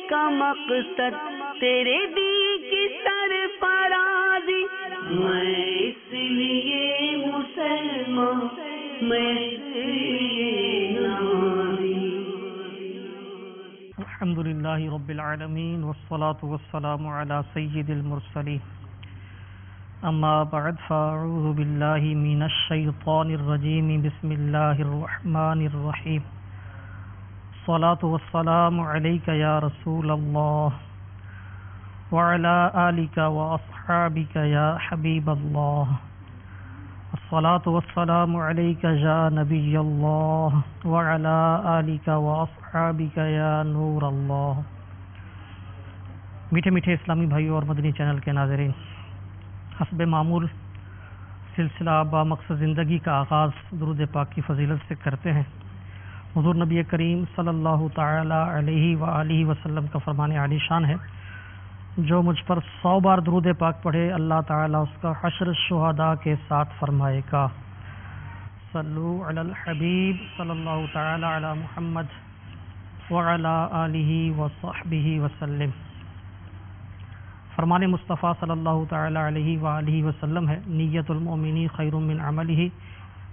کا مقصد تیرے دی کی سرفرازی، میں اس لیے مسلمان، میں اس لیے نمازی۔ الحمدللہ رب العالمین والصلاة والسلام علی سید المرسلین، اما بعد فاعوذ باللہ من الشیطان الرجیم، بسم اللہ الرحمن الرحیم، الصلاة والسلام علیک یا رسول اللہ وعلی آلک واصحابک یا حبیب اللہ، الصلاة والسلام علیک یا نبی اللہ وعلی آلک واصحابک یا نور اللہ۔ میٹھے میٹھے اسلامی بھائیوں اور مدنی چینل کے ناظرین، حسب معمول سلسلہ با مقصد زندگی کا آغاز درود پاک کی فضیلت سے کرتے ہیں۔ حضور نبی کریم صلی اللہ تعالی علیہ وآلہ وسلم کا فرمان عالی شان ہے، جو مجھ پر 100 بار درود پاک پڑھے اللہ تعالیٰ اس کا حشر شہداء کے ساتھ فرمائے گا۔ صلو علی الحبیب صلی اللہ تعالی علی محمد وعلی آلہ وصحبہ وسلم۔ فرمان مصطفیٰ صلی اللہ تعالی علیہ وآلہ وسلم ہے، نیت المؤمنی خیر من عملہ۔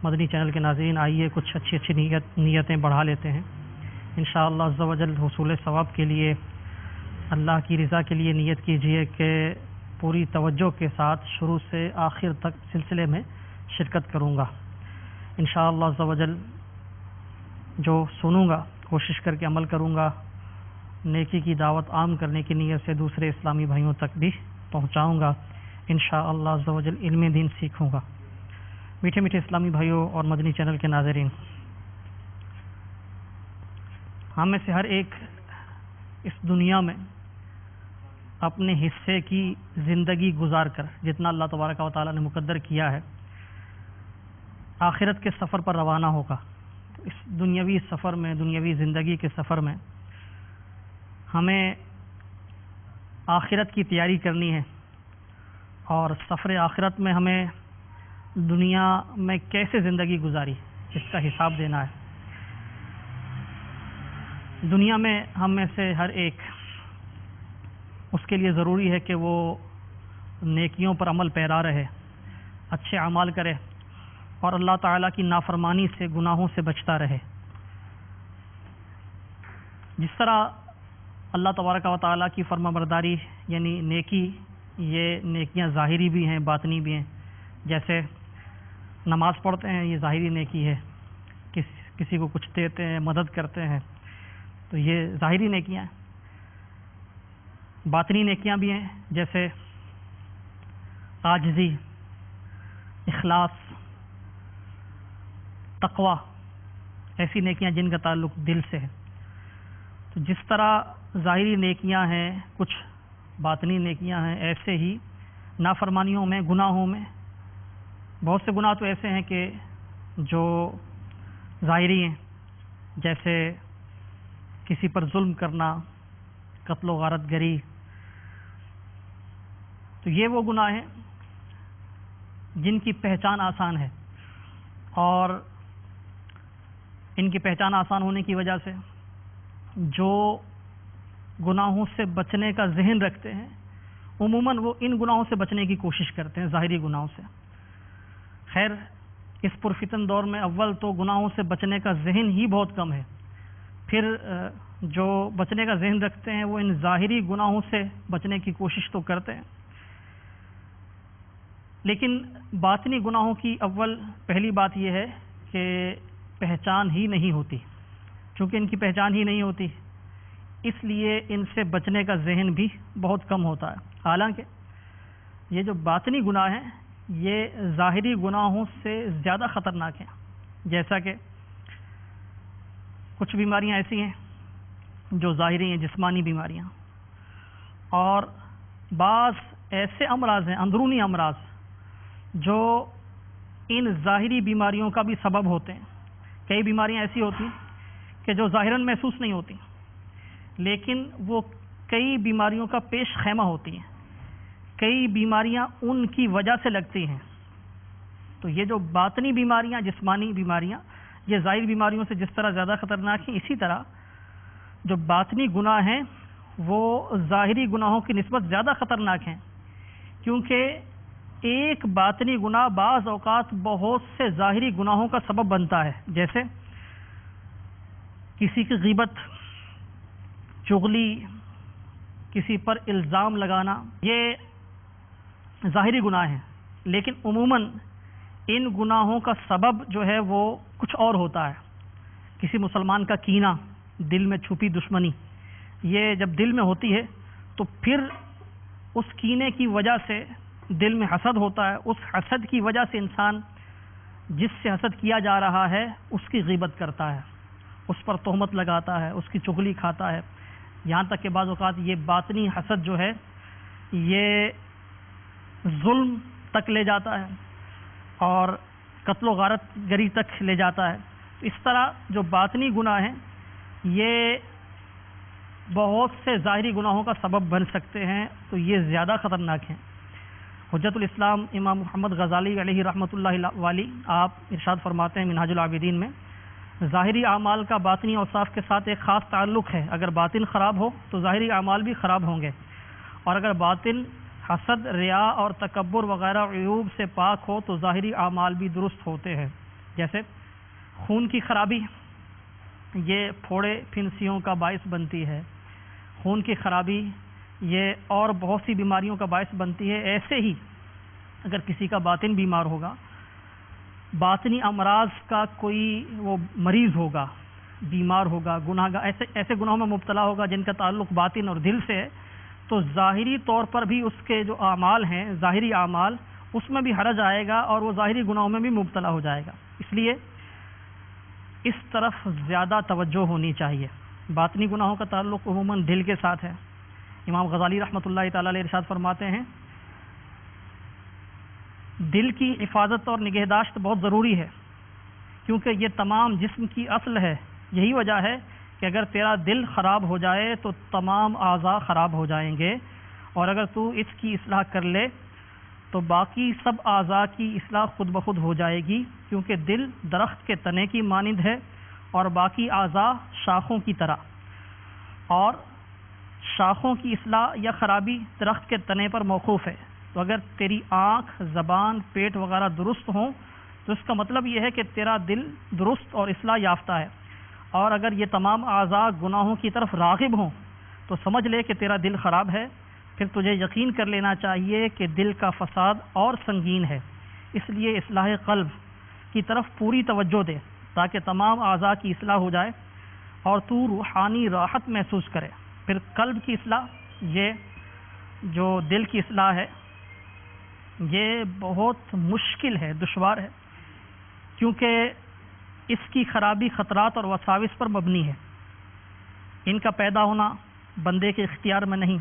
مدنی چینل کے ناظرین، آئیے کچھ اچھی نیتیں بڑھا لیتے ہیں انشاءاللہ عز و جل۔ حصول ثواب کے لیے، اللہ کی رضا کے لیے نیت کیجئے کہ پوری توجہ کے ساتھ شروع سے آخر تک سلسلے میں شرکت کروں گا انشاءاللہ عز و جل۔ جو سنوں گا کوشش کر کے عمل کروں گا، نیکی کی دعوت عام کرنے کی نیت سے دوسرے اسلامی بھائیوں تک بھی پہنچاؤں گا انشاءاللہ عز و جل، علم دین سیکھوں گا۔ میٹھے میٹھے اسلامی بھائیوں اور مدنی چینل کے ناظرین، ہم میں سے ہر ایک اس دنیا میں اپنے حصے کی زندگی گزار کر، جتنا اللہ تبارک و تعالیٰ نے مقدر کیا ہے، آخرت کے سفر پر روانہ ہوگا۔ اس دنیاوی سفر میں، دنیاوی زندگی کے سفر میں ہمیں آخرت کی تیاری کرنی ہے، اور سفر آخرت میں ہمیں دنیا میں کیسے زندگی گزاری اس کا حساب دینا ہے۔ دنیا میں ہم میں سے ہر ایک، اس کے لیے ضروری ہے کہ وہ نیکیوں پر عمل پیرا رہے، اچھے اعمال کرے، اور اللہ تعالیٰ کی نافرمانی سے، گناہوں سے بچتا رہے۔ جس طرح اللہ تبارک و تعالیٰ کی فرما برداری یعنی نیکی، یہ نیکیاں ظاہری بھی ہیں، باطنی بھی ہیں۔ جیسے نماز پڑھتے ہیں، یہ ظاہری نیکی ہے، کسی کو کچھ دیتے ہیں، مدد کرتے ہیں، تو یہ ظاہری نیکیاں ہیں۔ باطنی نیکیاں بھی ہیں، جیسے عاجزی، اخلاص، تقوی، ایسی نیکیاں جن کا تعلق دل سے ہے۔ تو جس طرح ظاہری نیکیاں ہیں، کچھ باطنی نیکیاں ہیں، ایسے ہی نافرمانیوں میں، گناہوں میں، بہت سے گناہ تو ایسے ہیں کہ جو ظاہری ہیں، جیسے کسی پر ظلم کرنا، قتل و غارت گری، تو یہ وہ گناہ ہیں جن کی پہچان آسان ہے، اور ان کی پہچان آسان ہونے کی وجہ سے جو گناہوں سے بچنے کا ذہن رکھتے ہیں، عموماً وہ ان گناہوں سے بچنے کی کوشش کرتے ہیں، ظاہری گناہوں سے۔ خیر، اس پرفتن دور میں اول تو گناہوں سے بچنے کا ذہن ہی بہت کم ہے، پھر جو بچنے کا ذہن رکھتے ہیں وہ ان ظاہری گناہوں سے بچنے کی کوشش تو کرتے ہیں، لیکن باطنی گناہوں کی اول پہلی بات یہ ہے کہ پہچان ہی نہیں ہوتی۔ چونکہ ان کی پہچان ہی نہیں ہوتی، اس لیے ان سے بچنے کا ذہن بھی بہت کم ہوتا ہے۔ حالانکہ یہ جو باطنی گناہ ہیں، یہ ظاہری گناہوں سے زیادہ خطرناک ہیں۔ جیسا کہ کچھ بیماریاں ایسی ہیں جو ظاہری ہیں، جسمانی بیماریاں، اور بعض ایسے امراض ہیں، اندرونی امراض، جو ان ظاہری بیماریوں کا بھی سبب ہوتے ہیں۔ کئی بیماریاں ایسی ہوتی ہیں کہ جو ظاہراً محسوس نہیں ہوتی، لیکن وہ کئی بیماریوں کا پیش خیمہ ہوتی ہیں، کئی بیماریاں ان کی وجہ سے لگتی ہیں۔ تو یہ جو باطنی بیماریاں، جسمانی بیماریاں، یہ ظاہری بیماریوں سے جس طرح زیادہ خطرناک ہیں، اسی طرح جو باطنی گناہ ہیں وہ ظاہری گناہوں کی نسبت زیادہ خطرناک ہیں، کیونکہ ایک باطنی گناہ بعض اوقات بہت سے ظاہری گناہوں کا سبب بنتا ہے، جیسے کسی کی غیبت، چغلی، کسی پر الزام لگانا، یہ ظاہری گناہ ہیں، لیکن عموماً ان گناہوں کا سبب جو ہے وہ کچھ اور ہوتا ہے۔ کسی مسلمان کا کینہ، دل میں چھپی دشمنی، یہ جب دل میں ہوتی ہے تو پھر اس کینے کی وجہ سے دل میں حسد ہوتا ہے، اس حسد کی وجہ سے انسان جس سے حسد کیا جا رہا ہے اس کی غیبت کرتا ہے، اس پر تہمت لگاتا ہے، اس کی چغلی کھاتا ہے، یہاں تک کہ بعض اوقات یہ باطنی حسد جو ہے یہ ظلم تک لے جاتا ہے اور قتل و غارت گری تک لے جاتا ہے۔ اس طرح جو باطنی گناہ ہیں یہ بہت سے ظاہری گناہوں کا سبب بن سکتے ہیں، تو یہ زیادہ خطرناک ہیں۔ حجت الاسلام امام محمد غزالی علیہ رحمۃ اللہ والی آپ ارشاد فرماتے ہیں منہاج العابدین میں، ظاہری اعمال کا باطنی اوصاف کے ساتھ ایک خاص تعلق ہے، اگر باطن خراب ہو تو ظاہری اعمال بھی خراب ہوں گے، اور اگر باطن حسد، ریا اور تکبر وغیرہ عیوب سے پاک ہو تو ظاہری اعمال بھی درست ہوتے ہیں۔ جیسے خون کی خرابی، یہ پھوڑے پھنسیوں کا باعث بنتی ہے، خون کی خرابی یہ اور بہت سی بیماریوں کا باعث بنتی ہے۔ ایسے ہی اگر کسی کا باطن بیمار ہوگا، باطنی امراض کا کوئی وہ مریض ہوگا، بیمار ہوگا، گناہگار، ایسے گناہوں میں مبتلا ہوگا جن کا تعلق باطن اور دل سے ہے، تو ظاہری طور پر بھی اس کے جو اعمال ہیں، ظاہری اعمال، اس میں بھی حرج آئے گا اور وہ ظاہری گناہوں میں بھی مبتلا ہو جائے گا۔ اس لیے اس طرف زیادہ توجہ ہونی چاہیے۔ باطنی گناہوں کا تعلق عموماً دل کے ساتھ ہے۔ امام غزالی رحمۃ اللہ تعالی علیہ ارشاد فرماتے ہیں، دل کی حفاظت اور نگہداشت بہت ضروری ہے، کیونکہ یہ تمام جسم کی اصل ہے۔ یہی وجہ ہے کہ اگر تیرا دل خراب ہو جائے تو تمام اعضاء خراب ہو جائیں گے، اور اگر تو اس کی اصلاح کر لے تو باقی سب اعضاء کی اصلاح خود بخود ہو جائے گی، کیونکہ دل درخت کے تنے کی مانند ہے اور باقی اعضاء شاخوں کی طرح، اور شاخوں کی اصلاح یا خرابی درخت کے تنے پر موقوف ہے۔ تو اگر تیری آنکھ، زبان، پیٹ وغیرہ درست ہوں تو اس کا مطلب یہ ہے کہ تیرا دل درست اور اصلاح یافتہ ہے، اور اگر یہ تمام اعضاء گناہوں کی طرف راغب ہوں تو سمجھ لے کہ تیرا دل خراب ہے۔ پھر تجھے یقین کر لینا چاہیے کہ دل کا فساد اور سنگین ہے، اس لیے اصلاح قلب کی طرف پوری توجہ دے تاکہ تمام اعضاء کی اصلاح ہو جائے اور تو روحانی راحت محسوس کرے۔ پھر قلب کی اصلاح، یہ جو دل کی اصلاح ہے، یہ بہت مشکل ہے، دشوار ہے، کیونکہ اس کی خرابی خطرات اور وساوس پر مبنی ہے۔ ان کا پیدا ہونا بندے کے اختیار میں نہیں،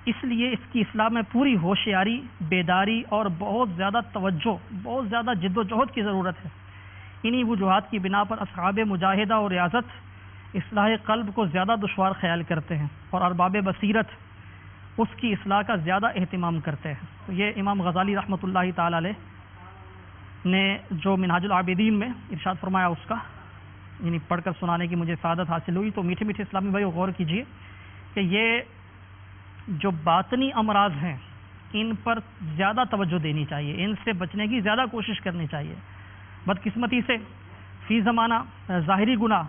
اس لیے اس کی اصلاح میں پوری ہوشیاری، بیداری اور بہت زیادہ توجہ، بہت زیادہ جد و جہد کی ضرورت ہے۔ انہی وجوہات کی بنا پر اصحاب مجاہدہ اور ریاضت اصلاح قلب کو زیادہ دشوار خیال کرتے ہیں، اور ارباب بصیرت اس کی اصلاح کا زیادہ اہتمام کرتے ہیں۔ تو یہ امام غزالی رحمۃ اللہ تعالی علیہ نے جو منہاج العابدین میں ارشاد فرمایا، اس کا یعنی پڑھ کر سنانے کی مجھے سعادت حاصل ہوئی۔ تو میٹھے میٹھے اسلامی بھائی غور کیجئے کہ یہ جو باطنی امراض ہیں ان پر زیادہ توجہ دینی چاہیے، ان سے بچنے کی زیادہ کوشش کرنی چاہیے۔ بدقسمتی سے فی زمانہ ظاہری گناہ،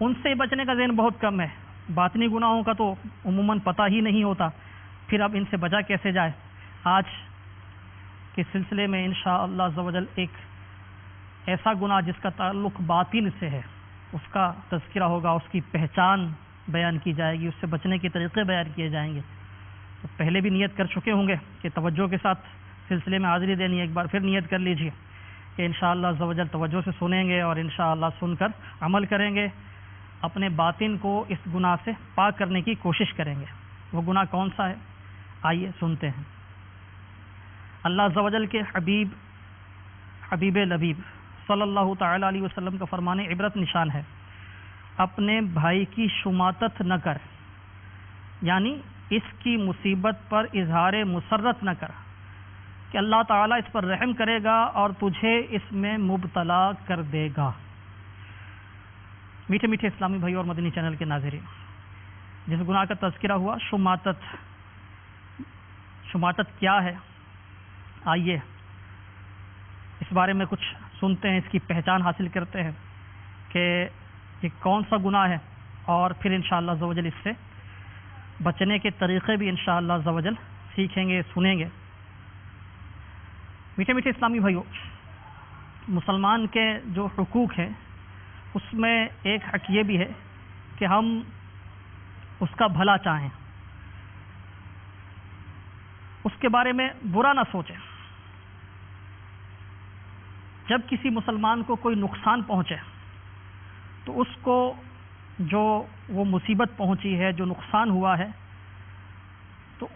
ان سے بچنے کا ذہن بہت کم ہے، باطنی گناہوں کا تو عموماً پتہ ہی نہیں ہوتا، پھر اب ان سے بچا کیسے جائے۔ آج کے سلسلے میں انشاءاللہ عز و جل ایک ایسا گناہ جس کا تعلق باطن سے ہے، اس کا تذکرہ ہوگا، اس کی پہچان بیان کی جائے گی، اس سے بچنے کے طریقے بیان کیے جائیں گے۔ تو پہلے بھی نیت کر چکے ہوں گے کہ توجہ کے ساتھ سلسلے میں حاضری دینی، ایک بار پھر نیت کر لیجئے کہ انشاءاللہ عز و جل توجہ سے سنیں گے اور انشاءاللہ سن کر عمل کریں گے، اپنے باطن کو اس گناہ سے پاک کرنے کی کوشش کریں گے۔ وہ گناہ کون سا ہے؟ آئیے سنتے ہیں۔ اللہ عز و جل کے حبیب لبیب صلی اللہ تعالی علیہ وسلم کا فرمان عبرت نشان ہے، اپنے بھائی کی شماتت نہ کر، یعنی اس کی مصیبت پر اظہار مسرت نہ کر کہ اللہ تعالیٰ اس پر رحم کرے گا اور تجھے اس میں مبتلا کر دے گا۔ میٹھے میٹھے اسلامی بھائی اور مدنی چینل کے ناظرین، جس گناہ کا تذکرہ ہوا شماتت. شماتت کیا ہے؟ آئیے اس بارے میں کچھ سنتے ہیں، اس کی پہچان حاصل کرتے ہیں کہ یہ کون سا گناہ ہے، اور پھر انشاءاللہ عز و جل اس سے بچنے کے طریقے بھی انشاءاللہ عز و جل سیکھیں گے، سنیں گے. میٹھے میٹھے اسلامی بھائیوں، مسلمان کے جو حقوق ہیں اس میں ایک حق یہ بھی ہے کہ ہم اس کا بھلا چاہیں، اس کے بارے میں برا نہ سوچیں. جب کسی مسلمان کو کوئی نقصان پہنچے تو اس کو جو وہ مصیبت پہنچی ہے، جو نقصان ہوا ہے، تو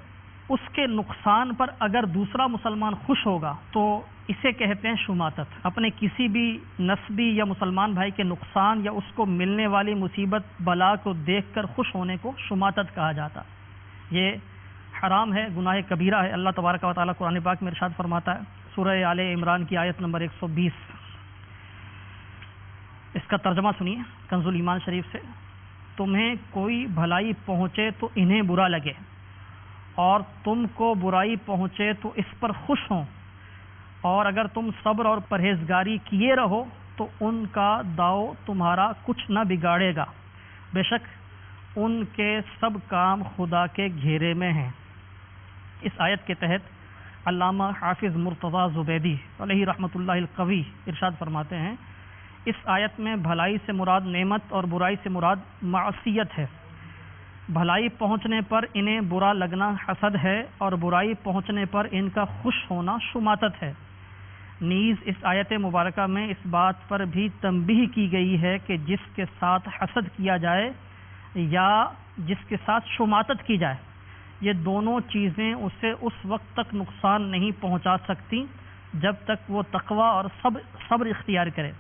اس کے نقصان پر اگر دوسرا مسلمان خوش ہوگا تو اسے کہتے ہیں شماتت. اپنے کسی بھی نسبی یا مسلمان بھائی کے نقصان یا اس کو ملنے والی مصیبت بلا کو دیکھ کر خوش ہونے کو شماتت کہا جاتا. یہ حرام ہے، گناہ کبیرہ ہے. اللہ تبارک و تعالیٰ قرآن پاک میں ارشاد فرماتا ہے، سورہ آل عمران کی آیت نمبر 120. اس کا ترجمہ سنیے کنز الایمان شریف سے. تمہیں کوئی بھلائی پہنچے تو انہیں برا لگے، اور تم کو برائی پہنچے تو اس پر خوش ہوں، اور اگر تم صبر اور پرہیزگاری کیے رہو تو ان کا داؤ تمہارا کچھ نہ بگاڑے گا، بے شک ان کے سب کام خدا کے گھیرے میں ہیں. اس آیت کے تحت علامہ حافظ مرتضیٰ زبیدی علیہ رحمۃ اللہ القوی ارشاد فرماتے ہیں، اس آیت میں بھلائی سے مراد نعمت اور برائی سے مراد معصیت ہے. بھلائی پہنچنے پر انہیں برا لگنا حسد ہے، اور برائی پہنچنے پر ان کا خوش ہونا شماتت ہے. نیز اس آیت مبارکہ میں اس بات پر بھی تنبیہ کی گئی ہے کہ جس کے ساتھ حسد کیا جائے یا جس کے ساتھ شماتت کی جائے، یہ دونوں چیزیں اسے اس وقت تک نقصان نہیں پہنچا سکتی جب تک وہ تقوی اور صبر اختیار کرے.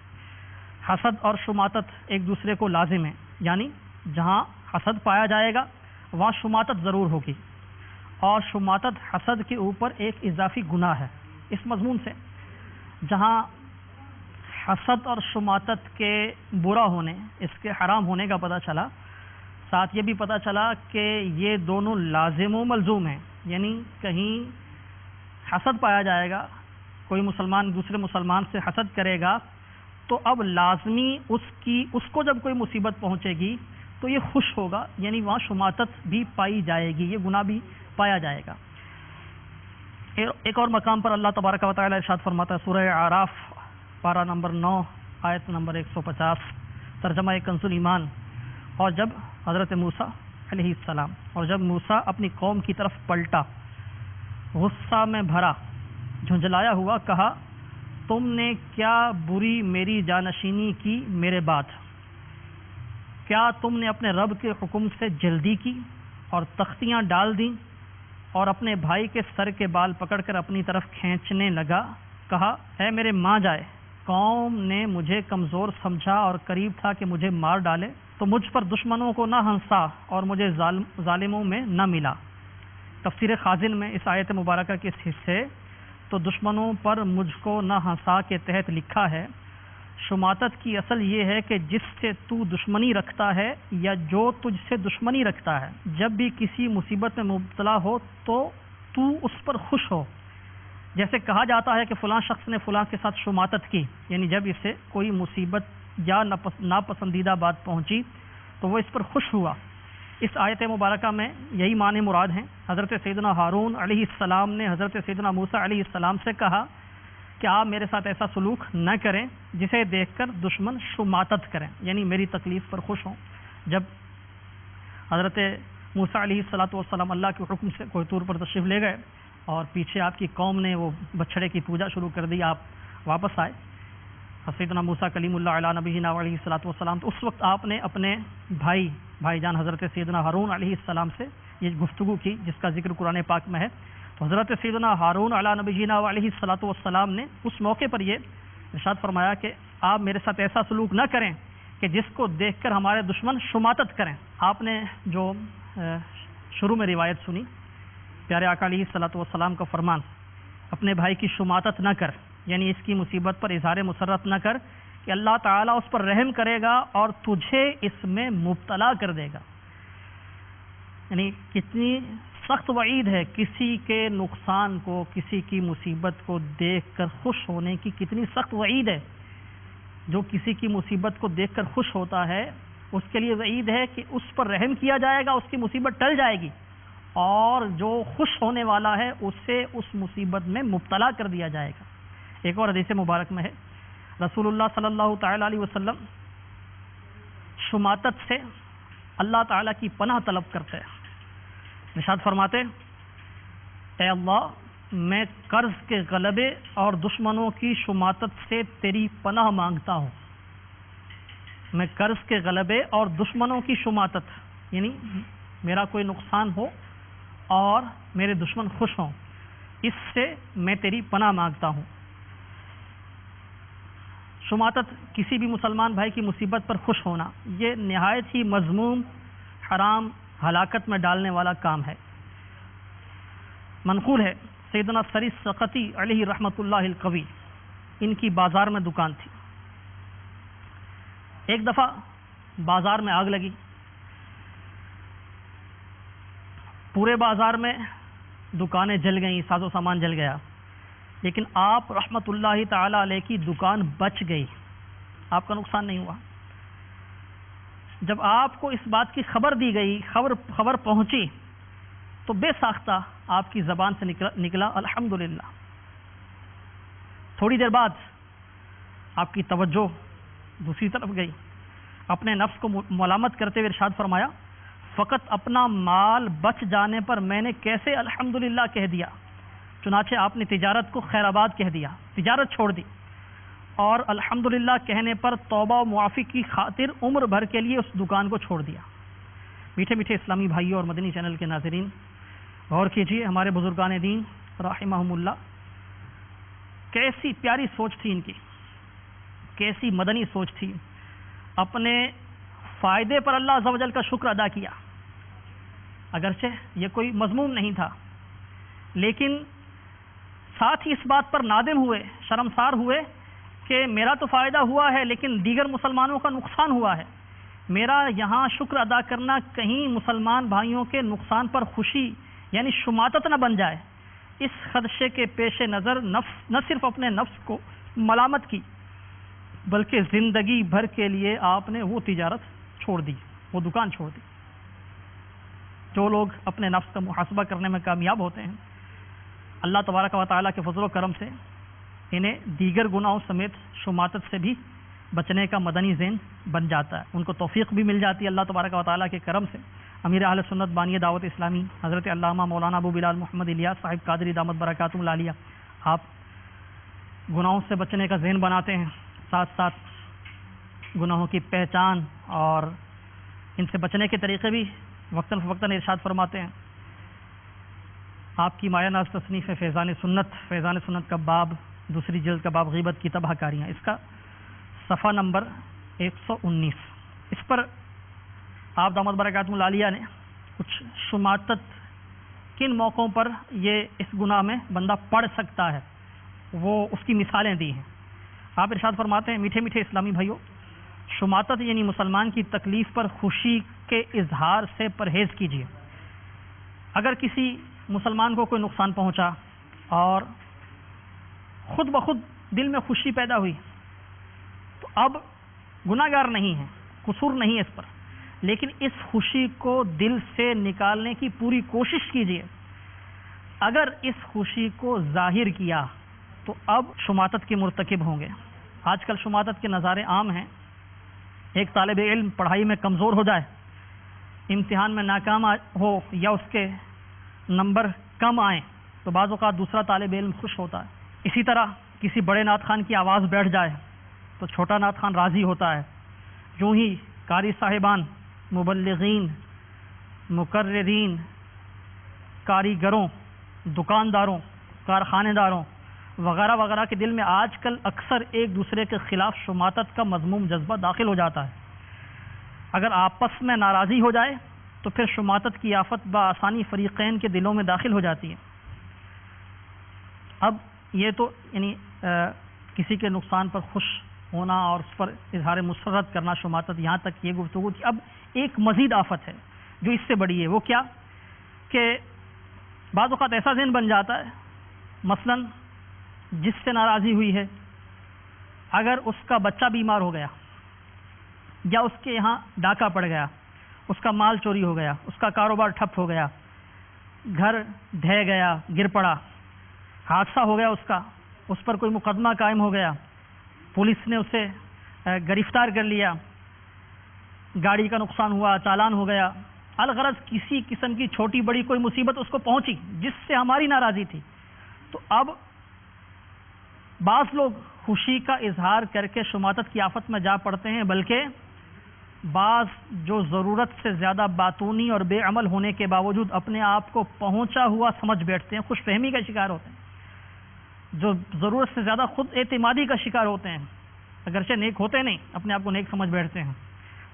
حسد اور شماتت ایک دوسرے کو لازم ہیں، یعنی جہاں حسد پایا جائے گا وہاں شماتت ضرور ہوگی، اور شماتت حسد کے اوپر ایک اضافی گناہ ہے. اس مضمون سے جہاں حسد اور شماتت کے برا ہونے، اس کے حرام ہونے کا پتہ چلا، ساتھ یہ بھی پتہ چلا کہ یہ دونوں لازم و ملزوم ہیں. یعنی کہیں حسد پایا جائے گا، کوئی مسلمان دوسرے مسلمان سے حسد کرے گا تو اب لازمی اس کو جب کوئی مصیبت پہنچے گی تو یہ خوش ہوگا، یعنی وہاں شماتت بھی پائی جائے گی، یہ گناہ بھی پایا جائے گا. ایک اور مقام پر اللہ تبارک و تعالی ارشاد فرماتا ہے، سورہ اعراف پارہ نمبر 9 آیت نمبر 150، ترجمہ کنز الایمان. اور جب حضرت موسیٰ علیہ السلام اور جب موسیٰ اپنی قوم کی طرف پلٹا، غصہ میں بھرا، جھنجھلایا ہوا، کہا، تم نے کیا بری میری جانشینی کی میرے بعد؟ کیا تم نے اپنے رب کے حکم سے جلدی کی اور تختیاں ڈال دیں؟ اور اپنے بھائی کے سر کے بال پکڑ کر اپنی طرف کھینچنے لگا. کہا، اے میرے ماں جائے، قوم نے مجھے کمزور سمجھا اور قریب تھا کہ مجھے مار ڈالے، تو مجھ پر دشمنوں کو نہ ہنسا اور مجھے ظالموں میں نہ ملا. تفسیر خازن میں اس آیت مبارکہ کے اس حصے تو دشمنوں پر مجھ کو نہ ہنسا کے تحت لکھا ہے، شماتت کی اصل یہ ہے کہ جس سے تو دشمنی رکھتا ہے یا جو تجھ سے دشمنی رکھتا ہے، جب بھی کسی مصیبت میں مبتلا ہو تو اس پر خوش ہو. جیسے کہا جاتا ہے کہ فلاں شخص نے فلاں کے ساتھ شماتت کی، یعنی جب اسے کوئی مصیبت یا ناپسندیدہ بات پہنچی تو وہ اس پر خوش ہوا. اس آیت مبارکہ میں یہی معنی مراد ہیں. حضرت سیدنا ہارون علیہ السلام نے حضرت سیدنا موسیٰ علیہ السلام سے کہا کہ آپ میرے ساتھ ایسا سلوک نہ کریں جسے دیکھ کر دشمن شماتت کریں، یعنی میری تکلیف پر خوش ہوں. جب حضرت موسیٰ علیہ السلام اللہ کے حکم سے کوہ طور پر تشریف لے گئے اور پیچھے آپ کی قوم نے وہ بچھڑے کی پوجا شروع کر دی، آپ واپس آئے. سیدنا موسیٰ کلیم اللہ علیہ نبینا علیہ السلام، تو اس وقت آپ نے اپنے بھائی جان حضرت سیدنا ہارون علیہ السلام سے یہ گفتگو کی جس کا ذکر قرآن پاک میں ہے. تو حضرت سیدنا ہارون علیہ نبینا علیہ السلام نے اس موقع پر یہ ارشاد فرمایا کہ آپ میرے ساتھ ایسا سلوک نہ کریں کہ جس کو دیکھ کر ہمارے دشمن شماتت کریں. آپ نے جو شروع میں روایت سنی، پیارے آقا علیہ السلام کا فرمان، اپنے بھائی کی شماتت نہ کر، یعنی اس کی مصیبت پر اظہار مسرت نہ کر کہ اللہ تعالیٰ اس پر رحم کرے گا اور تجھے اس میں مبتلا کر دے گا. یعنی کتنی سخت وعید ہے کسی کے نقصان کو، کسی کی مصیبت کو دیکھ کر خوش ہونے کی، کتنی سخت وعید ہے۔ جو کسی کی مصیبت کو دیکھ کر خوش ہوتا ہے اس کے لیے وعید ہے کہ اس پر رحم کیا جائے گا، اس کی مصیبت ٹل جائے گی، اور جو خوش ہونے والا ہے اسے اس مصیبت میں مبتلا کر دیا جائے گا۔ ایک اور حدیث مبارک میں ہے رسول اللہ صلی اللہ تعالی علیہ وسلم شماتت سے اللہ تعالیٰ کی پناہ طلب کرتے ہیں۔ ارشاد فرماتے اے اللہ میں قرض کے غلبے اور دشمنوں کی شماتت سے تیری پناہ مانگتا ہوں۔ میں قرض کے غلبے اور دشمنوں کی شماتت یعنی میرا کوئی نقصان ہو اور میرے دشمن خوش ہوں، اس سے میں تیری پناہ مانگتا ہوں۔ شماتت کسی بھی مسلمان بھائی کی مصیبت پر خوش ہونا یہ نہایت ہی مذموم، حرام، ہلاکت میں ڈالنے والا کام ہے۔ منقول ہے سیدنا سری سقطی علیہ رحمۃ اللہ القوی، ان کی بازار میں دکان تھی۔ ایک دفعہ بازار میں آگ لگی، پورے بازار میں دکانیں جل گئیں، ساز و سامان جل گیا، لیکن آپ رحمۃ اللہ تعالی علیہ کی دکان بچ گئی، آپ کا نقصان نہیں ہوا۔ جب آپ کو اس بات کی خبر دی گئی، خبر پہنچی، تو بے ساختہ آپ کی زبان سے نکلا الحمدللہ۔ تھوڑی دیر بعد آپ کی توجہ دوسری طرف گئی، اپنے نفس کو ملامت کرتے ہوئے ارشاد فرمایا فقط اپنا مال بچ جانے پر میں نے کیسے الحمدللہ کہہ دیا۔ چنانچہ آپ نے تجارت کو خیر آباد کہہ دیا، تجارت چھوڑ دی، اور الحمدللہ کہنے پر توبہ و معافی کی خاطر عمر بھر کے لیے اس دکان کو چھوڑ دیا۔ میٹھے میٹھے اسلامی بھائیوں اور مدنی چینل کے ناظرین، غور کیجیے ہمارے بزرگان دین رحمہم اللہ، کیسی پیاری سوچ تھی ان کی، کیسی مدنی سوچ تھی۔ اپنے فائدے پر اللہ عز و جل کا شکر ادا کیا، اگرچہ یہ کوئی مذموم نہیں تھا، لیکن ساتھ ہی اس بات پر نادم ہوئے، شرمسار ہوئے کہ میرا تو فائدہ ہوا ہے لیکن دیگر مسلمانوں کا نقصان ہوا ہے۔ میرا یہاں شکر ادا کرنا کہیں مسلمان بھائیوں کے نقصان پر خوشی یعنی شماتت نہ بن جائے۔ اس خدشے کے پیش نظر نہ صرف اپنے نفس کو ملامت کی، بلکہ زندگی بھر کے لیے آپ نے وہ تجارت چھوڑ دی، وہ دکان چھوڑ دی۔ جو لوگ اپنے نفس کا محاسبہ کرنے میں کامیاب ہوتے ہیں، اللہ تبارک و تعالیٰ کے فضل و کرم سے انہیں دیگر گناہوں سمیت شماتت سے بھی بچنے کا مدنی ذہن بن جاتا ہے، ان کو توفیق بھی مل جاتی ہے اللہ تبارک و تعالیٰ کے کرم سے۔ امیر اہل سنت بانی دعوت اسلامی حضرت علامہ مولانا ابو بلال محمد الیاس صاحب قادری دامت برکاتہم العالیہ، آپ گناہوں سے بچنے کا ذہن بناتے ہیں، ساتھ ساتھ گناہوں کی پہچان اور ان سے بچنے کے طریقے بھی وقتاً فوقتاً ارشاد فرماتے ہیں۔ آپ کی مایہ ناز تصنیف فیضان سنت کا باب، دوسری جلد کا باب غیبت کی تباہ کاریاں، اس کا صفحہ نمبر 119، اس پر آپ دامت برکاتہم العالیہ نے کچھ شماتت کن موقعوں پر یہ اس گناہ میں بندہ پڑھ سکتا ہے وہ اس کی مثالیں دی ہیں۔ آپ ارشاد فرماتے ہیں میٹھے میٹھے اسلامی بھائیوں، شماتت یعنی مسلمان کی تکلیف پر خوشی کے اظہار سے پرہیز کیجیے۔ اگر کسی مسلمان کو کوئی نقصان پہنچا اور خود بخود دل میں خوشی پیدا ہوئی تو اب گناہ گار نہیں ہے، قصور نہیں ہے اس پر، لیکن اس خوشی کو دل سے نکالنے کی پوری کوشش کیجیے۔ اگر اس خوشی کو ظاہر کیا تو اب شماتت کے مرتکب ہوں گے۔ آج کل شماتت کے نظارے عام ہیں۔ ایک طالب علم پڑھائی میں کمزور ہو جائے، امتحان میں ناکام ہو یا اس کے نمبر کم آئیں تو بعض اوقات دوسرا طالب علم خوش ہوتا ہے۔ اسی طرح کسی بڑے نعت خان کی آواز بیٹھ جائے تو چھوٹا نعت خان راضی ہوتا ہے۔ یوں ہی قاری صاحبان، مبلغین، مقررین، کاریگروں، دکانداروں، کارخانے داروں وغیرہ وغیرہ کے دل میں آج کل اکثر ایک دوسرے کے خلاف شماتت کا مذموم جذبہ داخل ہو جاتا ہے۔ اگر آپس میں ناراضی ہو جائے تو پھر شماتت کی آفت بآسانی فریقین کے دلوں میں داخل ہو جاتی ہے۔ اب یہ تو یعنی کسی کے نقصان پر خوش ہونا اور اس پر اظہار مسرت کرنا شماتت، یہاں تک یہ گفتگو تھی۔ اب ایک مزید آفت ہے جو اس سے بڑی ہے، وہ کیا؟ کہ بعض اوقات ایسا ذہن بن جاتا ہے، مثلا جس سے ناراضی ہوئی ہے اگر اس کا بچہ بیمار ہو گیا یا اس کے یہاں ڈاکہ پڑ گیا، اس کا مال چوری ہو گیا، اس کا کاروبار ٹھپ ہو گیا، گھر ڈھہ گیا، گر پڑا، حادثہ ہو گیا، اس پر کوئی مقدمہ قائم ہو گیا، پولیس نے اسے گرفتار کر لیا، گاڑی کا نقصان ہوا، چالان ہو گیا، الغرض کسی قسم کی چھوٹی بڑی کوئی مصیبت اس کو پہنچی جس سے ہماری ناراضی تھی، تو اب بعض لوگ خوشی کا اظہار کر کے شماتت کی آفت میں جا پڑتے ہیں، بلکہ بعض جو ضرورت سے زیادہ باطونی اور بے عمل ہونے کے باوجود اپنے آپ کو پہنچا ہوا سمجھ بیٹھتے ہیں، خوش فہمی کا شکار ہوتے ہیں، جو ضرورت سے زیادہ خود اعتمادی کا شکار ہوتے ہیں، اگرچہ نیک ہوتے نہیں، اپنے آپ کو نیک سمجھ بیٹھتے ہیں۔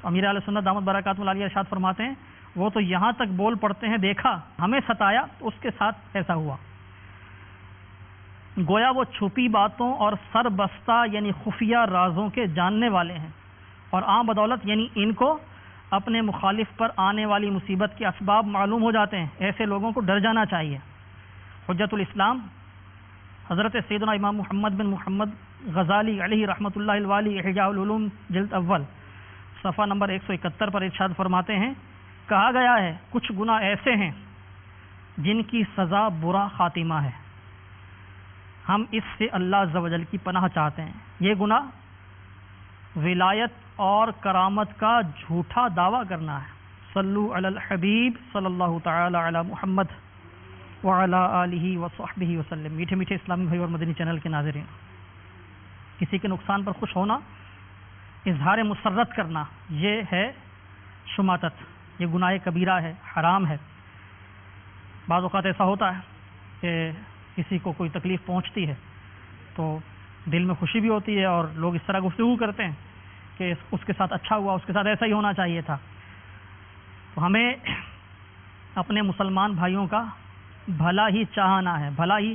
امیر اہل سنت دامت برکاتہ العالیہ ارشاد فرماتے ہیں وہ تو یہاں تک بول پڑتے ہیں دیکھا ہمیں ستایا تو اس کے ساتھ ایسا ہوا، گویا وہ چھپی باتوں اور سر بستہ یعنی خفیہ رازوں کے جاننے والے ہیں، اور عام بدولت یعنی ان کو اپنے مخالف پر آنے والی مصیبت کے اسباب معلوم ہو جاتے ہیں۔ ایسے لوگوں کو ڈر جانا چاہیے۔ حجت الاسلام حضرت سیدنا امام محمد بن محمد غزالی علیہ رحمۃ اللہ الوالی احیاء العلوم جلد اول صفحہ نمبر 171 پر ارشاد فرماتے ہیں، کہا گیا ہے کچھ گناہ ایسے ہیں جن کی سزا برا خاتمہ ہے، ہم اس سے اللہ عز و جل کی پناہ چاہتے ہیں۔ یہ گناہ ولایت اور کرامت کا جھوٹا دعویٰ کرنا ہے۔ صلو علی الحبیب صلی اللہ تعالی علی محمد وعلی آلہ وصحبہ وسلم۔ میٹھے میٹھے اسلامی بھائی اور مدنی چینل کے ناظرین، کسی کے نقصان پر خوش ہونا، اظہار مسرت کرنا، یہ ہے شماتت، یہ گناہ کبیرہ ہے، حرام ہے۔ بعض اوقات ایسا ہوتا ہے کہ کسی کو کوئی تکلیف پہنچتی ہے تو دل میں خوشی بھی ہوتی ہے اور لوگ اس طرح گفتگو کرتے ہیں کہ اس کے ساتھ اچھا ہوا، اس کے ساتھ ایسا ہی ہونا چاہیے تھا۔ تو ہمیں اپنے مسلمان بھائیوں کا بھلا ہی چاہنا ہے، بھلا ہی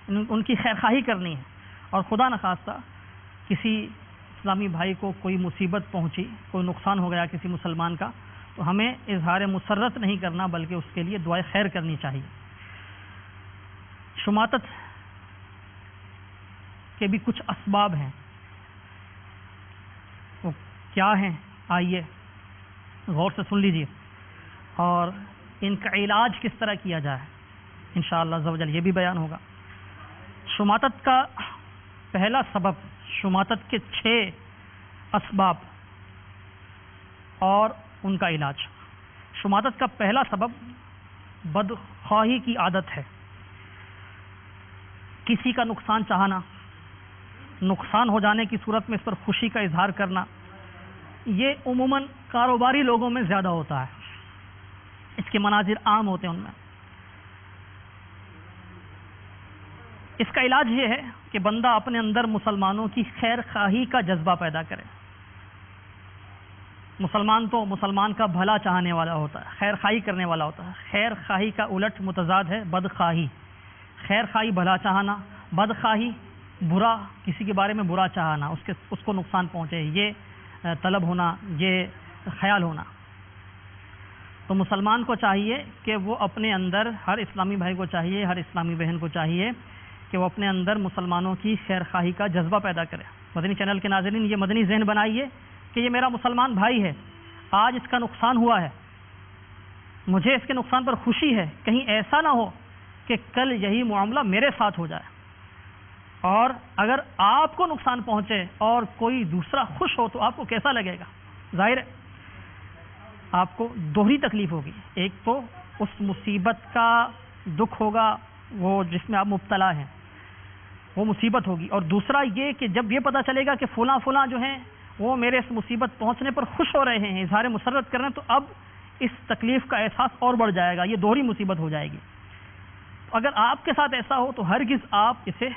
ان کی خیر خواہی کرنی ہے، اور خدا نخواستہ کسی اسلامی بھائی کو کوئی مصیبت پہنچی، کوئی نقصان ہو گیا کسی مسلمان کا، تو ہمیں اظہار مسرت نہیں کرنا بلکہ اس کے لیے دعائے خیر کرنی چاہیے۔ شماتت کے بھی کچھ اسباب ہیں، وہ کیا ہیں آئیے غور سے سن لیجیے، اور ان کا علاج کس طرح کیا جائے انشاءاللہ عز و جل یہ بھی بیان ہوگا۔ شماتت کا پہلا سبب، شماتت کے 6 اسباب اور ان کا علاج۔ شماتت کا پہلا سبب بدخواہی کی عادت ہے، کسی کا نقصان چاہنا، نقصان ہو جانے کی صورت میں اس پر خوشی کا اظہار کرنا، یہ عموماً کاروباری لوگوں میں زیادہ ہوتا ہے، اس کے مناظر عام ہوتے ہیں ان میں۔ اس کا علاج یہ ہے کہ بندہ اپنے اندر مسلمانوں کی خیر خواہی کا جذبہ پیدا کرے۔ مسلمان تو مسلمان کا بھلا چاہنے والا ہوتا ہے، خیر خواہی کرنے والا ہوتا ہے۔ خیر خواہی کا الٹ متضاد ہے بدخواہی۔ خیر خواہی بھلا چاہنا، بدخواہی برا، کسی کے بارے میں برا چاہنا، اس کو نقصان پہنچے، یہ طلب ہونا، یہ خیال ہونا۔ تو مسلمان کو چاہیے کہ وہ اپنے اندر، ہر اسلامی بھائی کو چاہیے، ہر اسلامی بہن کو چاہیے کہ وہ اپنے اندر مسلمانوں کی خیر خواہی کا جذبہ پیدا کرے۔ مدنی چینل کے ناظرین، یہ مدنی ذہن بنائیے کہ یہ میرا مسلمان بھائی ہے، آج اس کا نقصان ہوا ہے، مجھے اس کے نقصان پر خوشی ہے، کہیں ایسا نہ ہو کہ کل یہی معاملہ میرے ساتھ ہو جائے، اور اگر آپ کو نقصان پہنچے اور کوئی دوسرا خوش ہو تو آپ کو کیسا لگے گا؟ ظاہر ہے آپ کو دوہری تکلیف ہوگی، ایک تو اس مصیبت کا دکھ ہوگا وہ جس میں آپ مبتلا ہیں، وہ مصیبت ہوگی، اور دوسرا یہ کہ جب یہ پتہ چلے گا کہ فلاں فلاں جو ہیں وہ میرے اس مصیبت پہنچنے پر خوش ہو رہے ہیں، اظہار مسرت کر رہے ہیں، تو اب اس تکلیف کا احساس اور بڑھ جائے گا، یہ دوہری مصیبت ہو جائے گی۔ اگر آپ کے ساتھ ایسا ہو تو ہرگز آپ اسے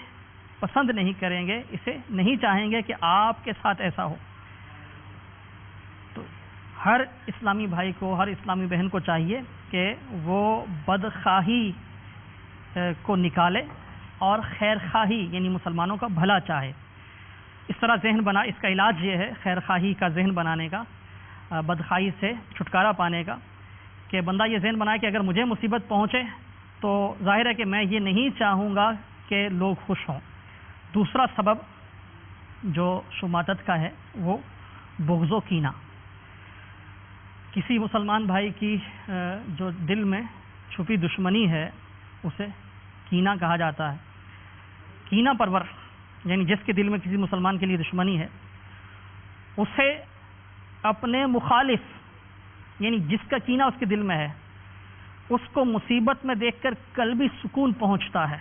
پسند نہیں کریں گے، اسے نہیں چاہیں گے کہ آپ کے ساتھ ایسا ہو۔ تو ہر اسلامی بھائی کو، ہر اسلامی بہن کو چاہیے کہ وہ بدخواہی کو نکالے اور خیر خواہی یعنی مسلمانوں کا بھلا چاہے۔ اس طرح ذہن بنا، اس کا علاج یہ ہے خیر خواہی کا ذہن بنانے کا، بدخواہی سے چھٹکارا پانے کا، کہ بندہ یہ ذہن بنائے کہ اگر مجھے مصیبت پہنچے تو ظاہر ہے کہ میں یہ نہیں چاہوں گا کہ لوگ خوش ہوں۔ دوسرا سبب جو شماتت کا ہے وہ بغض و کینہ۔ کسی مسلمان بھائی کی جو دل میں چھپی دشمنی ہے اسے کینہ کہا جاتا ہے۔ کینہ پرور یعنی جس کے دل میں کسی مسلمان کے لیے دشمنی ہے، اسے اپنے مخالف یعنی جس کا کینہ اس کے دل میں ہے اس کو مصیبت میں دیکھ کر قلبی سکون پہنچتا ہے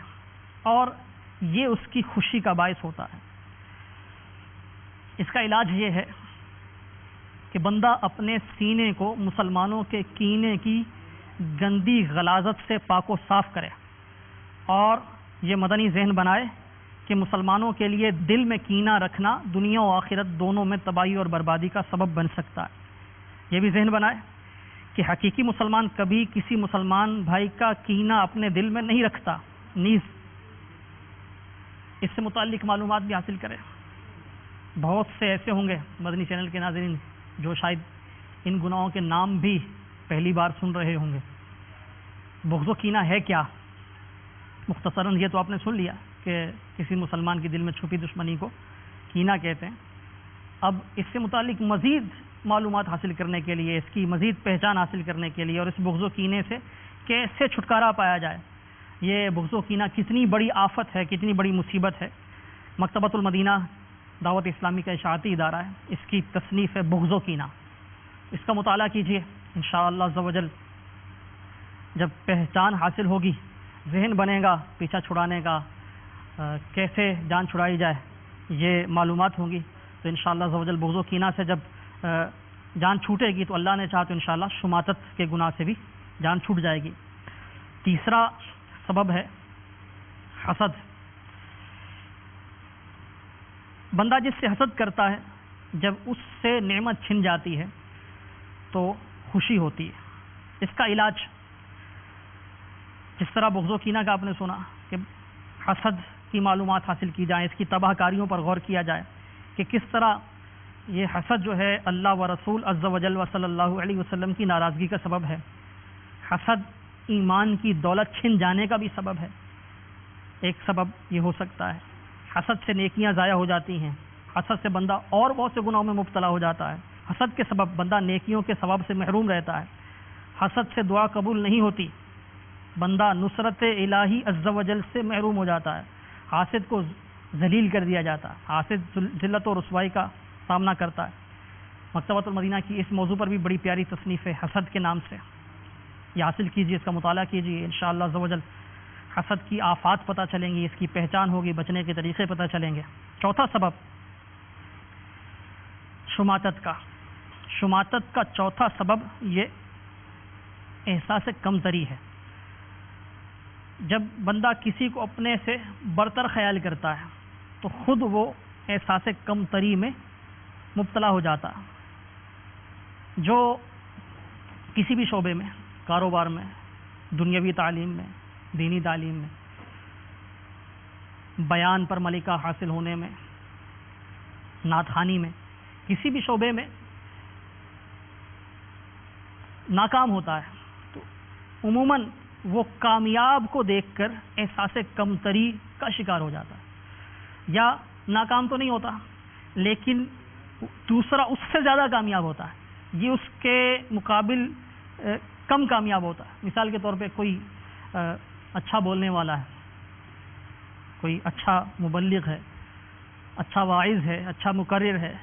اور یہ اس کی خوشی کا باعث ہوتا ہے۔ اس کا علاج یہ ہے کہ بندہ اپنے سینے کو مسلمانوں کے کینے کی گندی غلاظت سے پاک و صاف کرے اور یہ مدنی ذہن بنائے کہ مسلمانوں کے لیے دل میں کینہ رکھنا دنیا و آخرت دونوں میں تباہی اور بربادی کا سبب بن سکتا ہے۔ یہ بھی ذہن بنائے کہ حقیقی مسلمان کبھی کسی مسلمان بھائی کا کینہ اپنے دل میں نہیں رکھتا، نیز اس سے متعلق معلومات بھی حاصل کرے۔ بہت سے ایسے ہوں گے مدنی چینل کے ناظرین جو شاید ان گناہوں کے نام بھی پہلی بار سن رہے ہوں گے۔ بغض و کینہ ہے کیا؟ مختصراً یہ تو آپ نے سن لیا کہ کسی مسلمان کے دل میں چھپی دشمنی کو کینہ کہتے ہیں۔ اب اس سے متعلق مزید معلومات حاصل کرنے کے لیے، اس کی مزید پہچان حاصل کرنے کے لیے اور اس بغض و کینے سے کیسے چھٹکارا پایا جائے، یہ بغض و کینہ کتنی بڑی آفت ہے، کتنی بڑی مصیبت ہے، مکتبۃ المدینہ دعوت اسلامی کا اشاعتی ادارہ ہے، اس کی تصنیف ہے بغض و کینہ۔ اس کا مطالعہ کیجئے انشاءاللہ عز و جل۔ جب پہچان حاصل ہوگی، ذہن بنے گا پیچھا چھڑانے کا، کیسے جان چھڑائی جائے یہ معلومات ہوں گی، تو انشاءاللہ عز و جل بغض و کینہ سے جب جان چھوٹے گی تو اللہ نے چاہا تو انشاءاللہ شماتت کے گناہ سے بھی جان چھوٹ جائے گی۔ تیسرا سبب ہے حسد۔ بندہ جس سے حسد کرتا ہے جب اس سے نعمت چھن جاتی ہے تو خوشی ہوتی ہے۔ اس کا علاج جس طرح بغض و کینہ کا آپ نے سنا کہ حسد کی معلومات حاصل کی جائیں، اس کی تباہ کاریوں پر غور کیا جائے کہ کس طرح یہ حسد جو ہے اللہ و رسول عز و جل و صلی اللہ علیہ وسلم کی ناراضگی کا سبب ہے۔ حسد ایمان کی دولت چھن جانے کا بھی سبب ہے۔ ایک سبب یہ ہو سکتا ہے حسد سے نیکیاں ضائع ہو جاتی ہیں، حسد سے بندہ اور بہت سے گناہوں میں مبتلا ہو جاتا ہے، حسد کے سبب بندہ نیکیوں کے ثواب سے محروم رہتا ہے، حسد سے دعا قبول نہیں ہوتی، بندہ نصرت الہی عز و جل سے محروم ہو جاتا ہے، حاسد کو ذلیل کر دیا جاتا ہے، حاسد ذلت و رسوائی کا سامنا کرتا ہے۔ مکتبۃ المدینہ کی اس موضوع پر بھی بڑی پیاری تصنیف ہے حسد کے نام سے، یہ حاصل کیجیے، اس کا مطالعہ کیجیے، انشاءاللہ عز و جل حسد کی آفات پتہ چلیں گی، اس کی پہچان ہوگی، بچنے کے طریقے پتہ چلیں گے۔ چوتھا سبب شماتت کا۔ شماتت کا چوتھا سبب یہ احساس کمتری ہے۔ جب بندہ کسی کو اپنے سے برتر خیال کرتا ہے تو خود وہ احساس کمتری میں مبتلا ہو جاتا ہے۔ جو کسی بھی شعبے میں، کاروبار میں، دنیاوی تعلیم میں، دینی تعلیم میں، بیان پر ملکہ حاصل ہونے میں، نعت خوانی میں، کسی بھی شعبے میں ناکام ہوتا ہے تو عموماً وہ کامیاب کو دیکھ کر احساس کمتری کا شکار ہو جاتا ہے، یا ناکام تو نہیں ہوتا لیکن دوسرا اس سے زیادہ کامیاب ہوتا ہے، یہ اس کے مقابل کم کامیاب ہوتا ہے۔ مثال کے طور پہ کوئی اچھا بولنے والا ہے، کوئی اچھا مبلغ ہے، اچھا واعظ ہے، اچھا مقرر ہے،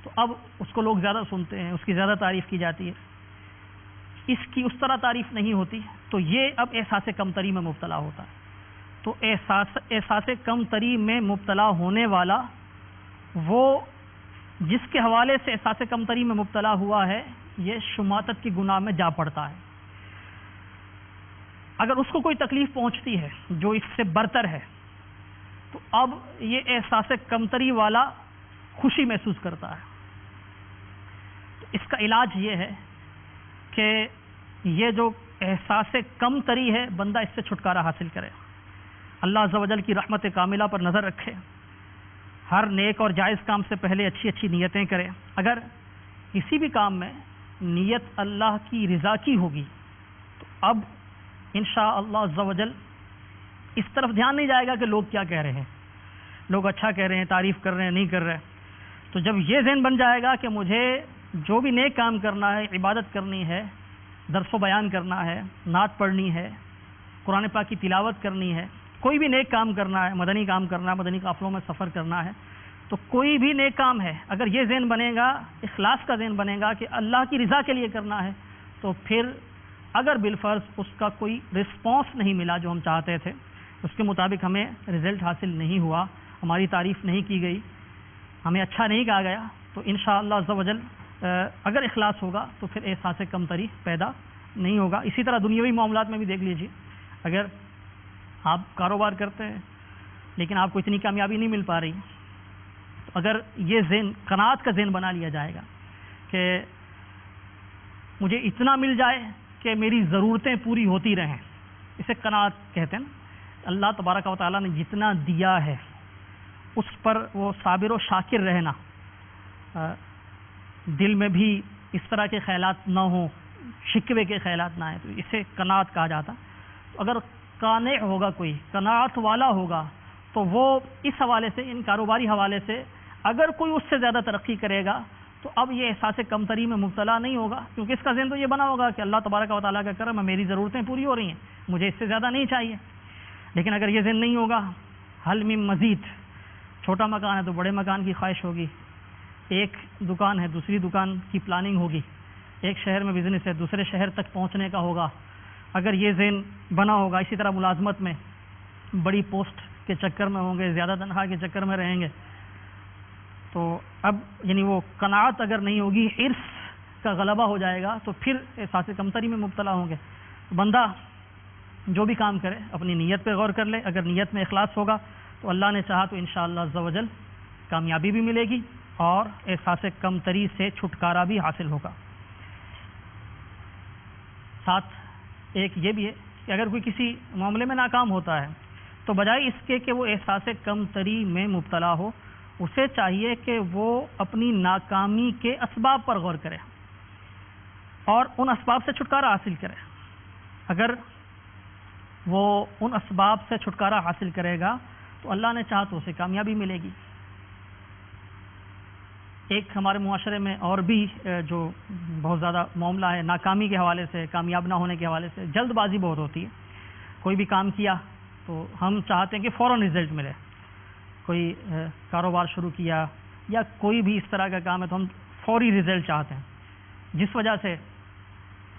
تو اب اس کو لوگ زیادہ سنتے ہیں، اس کی زیادہ تعریف کی جاتی ہے، اس کی اس طرح تعریف نہیں ہوتی، تو یہ اب احساس کمتری میں مبتلا ہوتا ہے۔ تو احساس کمتری میں مبتلا ہونے والا وہ جس کے حوالے سے احساس کمتری میں مبتلا ہوا ہے یہ شماتت کے گناہ میں جا پڑتا ہے۔ اگر اس کو کوئی تکلیف پہنچتی ہے جو اس سے برتر ہے تو اب یہ احساس کمتری والا خوشی محسوس کرتا ہے۔ تو اس کا علاج یہ ہے کہ یہ جو احساس کمتری ہے بندہ اس سے چھٹکارا حاصل کرے، اللہ عز و جل کی رحمت کاملہ پر نظر رکھے، ہر نیک اور جائز کام سے پہلے اچھی اچھی نیتیں کرے۔ اگر کسی بھی کام میں نیت اللہ کی رضا کی ہوگی اب انشاءاللہ عز و جل اس طرف دھیان نہیں جائے گا کہ لوگ کیا کہہ رہے ہیں، لوگ اچھا کہہ رہے ہیں، تعریف کر رہے ہیں، نہیں کر رہے. تو جب یہ ذہن بن جائے گا کہ مجھے جو بھی نیک کام کرنا ہے، عبادت کرنی ہے، درس و بیان کرنا ہے، نعت پڑھنی ہے، قرآن پاک کی تلاوت کرنی ہے، کوئی بھی نیک کام کرنا ہے، مدنی کام کرنا ہے، مدنی قافلوں میں سفر کرنا ہے، تو کوئی بھی نیک کام ہے اگر یہ ذہن بنے گا، اخلاص کا ذہن بنے گا کہ اللہ کی رضا کے لیے کرنا ہے، تو پھر اگر بالفرض اس کا کوئی رسپانس نہیں ملا جو ہم چاہتے تھے، اس کے مطابق ہمیں رزلٹ حاصل نہیں ہوا، ہماری تعریف نہیں کی گئی، ہمیں اچھا نہیں کہا گیا، تو انشاءاللہ عز و جل اگر اخلاص ہوگا تو پھر احساس کمتری پیدا نہیں ہوگا. اسی طرح دنیاوی معاملات میں بھی دیکھ لیجیے، اگر آپ کاروبار کرتے ہیں لیکن آپ کو اتنی کامیابی نہیں مل پا رہی، تو اگر یہ ذہن قناعت کا ذہن بنا لیا جائے گا کہ مجھے اتنا مل جائے کہ میری ضرورتیں پوری ہوتی رہیں، اسے قناعت کہتے ہیں. اللہ تبارک و تعالیٰ نے جتنا دیا ہے اس پر وہ صابر و شاکر رہنا، دل میں بھی اس طرح کے خیالات نہ ہوں، شکوے کے خیالات نہ آئیں، تو اسے قناعت کہا جاتا. اگر قانع ہوگا، کوئی قناعت والا ہوگا، تو وہ اس حوالے سے، ان کاروباری حوالے سے اگر کوئی اس سے زیادہ ترقی کرے گا تو اب یہ احساس کمتری میں مبتلا نہیں ہوگا، کیونکہ اس کا ذہن تو یہ بنا ہوگا کہ اللہ تبارک و تعالیٰ کا کرم ہے، میری ضرورتیں پوری ہو رہی ہیں، مجھے اس سے زیادہ نہیں چاہیے. لیکن اگر یہ ذہن نہیں ہوگا، حل من مزید، چھوٹا مکان ہے تو بڑے مکان کی خواہش ہوگی، ایک دکان ہے دوسری دکان کی پلاننگ ہوگی، ایک شہر میں بزنس ہے دوسرے شہر تک پہنچنے کا ہوگا، اگر یہ ذہن بنا ہوگا. اسی طرح ملازمت میں بڑی پوسٹ کے چکر میں ہوں گے، زیادہ تنخواہ کے چکر میں رہیں گے، تو اب یعنی وہ قناعت اگر نہیں ہوگی، حرص کا غلبہ ہو جائے گا، تو پھر احساس کمتری میں مبتلا ہوں گے. بندہ جو بھی کام کرے اپنی نیت پہ غور کر لے، اگر نیت میں اخلاص ہوگا تو اللہ نے چاہا تو انشاءاللہ عز و جل کامیابی بھی ملے گی اور احساس کمتری سے چھٹکارا بھی حاصل ہوگا. ساتھ ایک یہ بھی ہے کہ اگر کوئی کسی معاملے میں ناکام ہوتا ہے تو بجائے اس کے کہ وہ احساس کمتری میں مبتلا ہو، اسے چاہیے کہ وہ اپنی ناکامی کے اسباب پر غور کرے اور ان اسباب سے چھٹکارا حاصل کرے. اگر وہ ان اسباب سے چھٹکارا حاصل کرے گا تو اللہ نے چاہا تو اسے کامیابی ملے گی. ایک ہمارے معاشرے میں اور بھی جو بہت زیادہ معاملہ ہے ناکامی کے حوالے سے، کامیاب نہ ہونے کے حوالے سے، جلد بازی بہت ہوتی ہے. کوئی بھی کام کیا تو ہم چاہتے ہیں کہ فوراً رزلٹ ملے. کوئی کاروبار شروع کیا یا کوئی بھی اس طرح کا کام ہے تو ہم فوری رزلٹ چاہتے ہیں، جس وجہ سے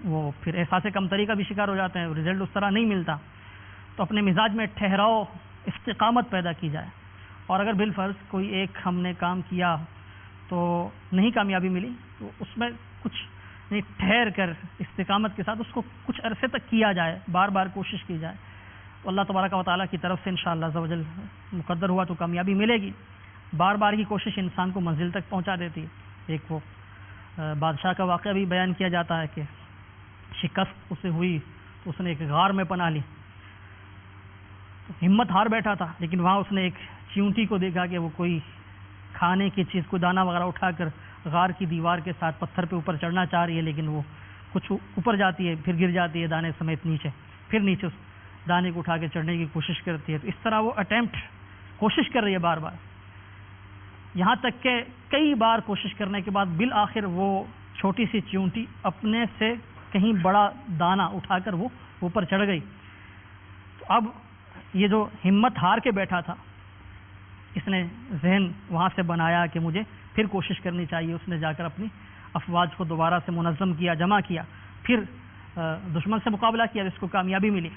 وہ پھر احساس کمتری کا بھی شکار ہو جاتے ہیں، رزلٹ اس طرح نہیں ملتا. تو اپنے مزاج میں ٹھہراؤ، استقامت پیدا کی جائے. اور اگر بالفرض کوئی ایک ہم نے کام کیا تو نہیں کامیابی ملی، تو اس میں کچھ نہیں، ٹھہر کر استقامت کے ساتھ اس کو کچھ عرصے تک کیا جائے، بار بار کوشش کی جائے، تو اللہ تبارک و تعالیٰ کی طرف سے انشاءاللہ عز و جل مقدر ہوا تو کامیابی ملے گی. بار بار کی کوشش انسان کو منزل تک پہنچا دیتی ہے. ایک وہ بادشاہ کا واقعہ بھی بیان کیا جاتا ہے کہ شکست اسے ہوئی تو اس نے ایک غار میں پناہ لی. ہمت ہار بیٹھا تھا، لیکن وہاں اس نے ایک چیونٹی کو دیکھا کہ وہ کوئی کھانے کی چیز کو دانہ وغیرہ اٹھا کر غار کی دیوار کے ساتھ پتھر پہ اوپر چڑھنا چاہ رہی ہے، لیکن وہ کچھ اوپر جاتی ہے پھر گر جاتی ہے دانے سمیت نیچے، پھر نیچے اس دانے کو اٹھا کے چڑھنے کی کوشش کرتی ہے. تو اس طرح وہ کوشش کر رہی ہے بار بار، یہاں تک کہ کئی بار کوشش کرنے کے بعد بالآخر وہ چھوٹی سی چیونٹی اپنے سے کہیں بڑا دانہ اٹھا کر وہ اوپر چڑھ گئی. تو اب یہ جو ہمت ہار کے بیٹھا تھا، اس نے ذہن وہاں سے بنایا کہ مجھے پھر کوشش کرنی چاہیے. اس نے جا کر اپنی افواج کو دوبارہ سے منظم کیا، جمع کیا، پھر دشمن سے مقابلہ کیا، جس کو کامیابی ملی.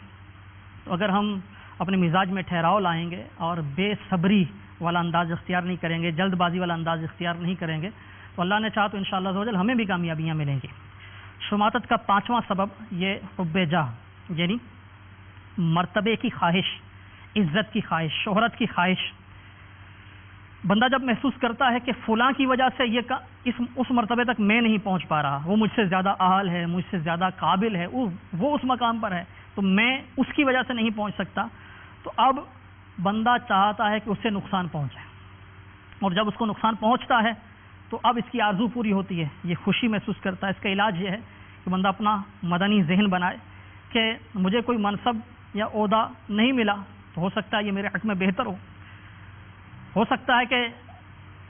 تو اگر ہم اپنے مزاج میں ٹھہراؤ لائیں گے اور بے صبری والا انداز اختیار نہیں کریں گے، جلد بازی والا انداز اختیار نہیں کریں گے، تو اللہ نے چاہا تو انشاءاللہ عز و جل ہمیں بھی کامیابیاں ملیں گی. شماتت کا 5واں سبب یہ حب جاہ، یعنی مرتبے کی خواہش، عزت کی خواہش، شہرت کی خواہش. بندہ جب محسوس کرتا ہے کہ فلاں کی وجہ سے اس مرتبے تک میں نہیں پہنچ پا رہا، وہ مجھ سے زیادہ اہل ہے، مجھ سے زیادہ قابل ہے، وہ اس مقام پر ہے، تو میں اس کی وجہ سے نہیں پہنچ سکتا، تو اب بندہ چاہتا ہے کہ اس سے نقصان پہنچے. اور جب اس کو نقصان پہنچتا ہے تو اب اس کی آرزو پوری ہوتی ہے، یہ خوشی محسوس کرتا ہے. اس کا علاج یہ ہے کہ بندہ اپنا مدنی ذہن بنائے کہ مجھے کوئی منصب یا عہدہ نہیں ملا تو ہو سکتا ہے یہ میرے حق میں بہتر ہو سکتا ہے کہ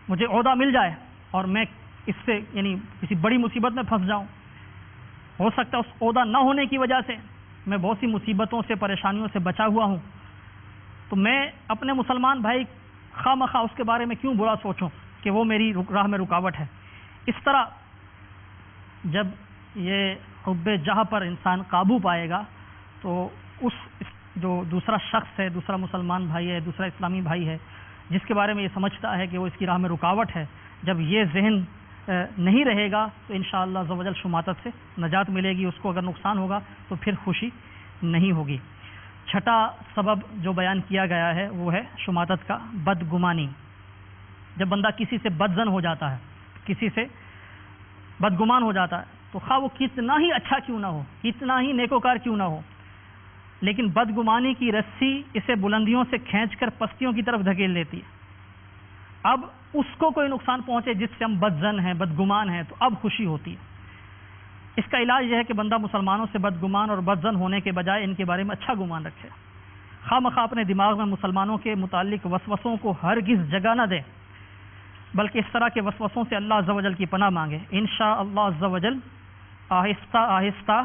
مجھے عہدہ مل جائے اور میں اس سے یعنی کسی بڑی مصیبت میں پھنس جاؤں، ہو سکتا ہے اس عہدہ نہ ہونے کی وجہ سے میں بہت سی مصیبتوں سے پریشانیوں سے بچا ہوا ہوں، تو میں اپنے مسلمان بھائی خواہ مخواہ اس کے بارے میں کیوں برا سوچوں کہ وہ میری راہ میں رکاوٹ ہے۔ اس طرح جب یہ حب جاہ پر انسان قابو پائے گا تو اس جو دوسرا شخص ہے، دوسرا مسلمان بھائی ہے، دوسرا اسلامی بھائی ہے، جس کے بارے میں یہ سمجھتا ہے کہ وہ اس کی راہ میں رکاوٹ ہے، جب یہ ذہن نہیں رہے گا تو انشاءاللہ عز و جل شماتت سے نجات ملے گی، اس کو اگر نقصان ہوگا تو پھر خوشی نہیں ہوگی۔ چھٹا سبب جو بیان کیا گیا ہے وہ ہے شماتت کا بدگمانی۔ جب بندہ کسی سے بدظن ہو جاتا ہے، کسی سے بدگمان ہو جاتا ہے، تو خواہ وہ کتنا ہی اچھا کیوں نہ ہو، کتنا ہی نیکوکار کیوں نہ ہو، لیکن بدگمانی کی رسی اسے بلندیوں سے کھینچ کر پستیوں کی طرف دھکیل لیتی ہے۔ اب اس کو کوئی نقصان پہنچے جس سے ہم بدظن ہیں، بدگمان ہیں، تو اب خوشی ہوتی ہے۔ اس کا علاج یہ ہے کہ بندہ مسلمانوں سے بدگمان اور بدظن ہونے کے بجائے ان کے بارے میں اچھا گمان رکھے، خواہ مخواہ اپنے دماغ میں مسلمانوں کے متعلق وسوسوں کو ہرگز جگہ نہ دے، بلکہ اس طرح کے وسوسوں سے اللہ عز و جل کی پناہ مانگے۔ انشاءاللہ عز و جل آہستہ آہستہ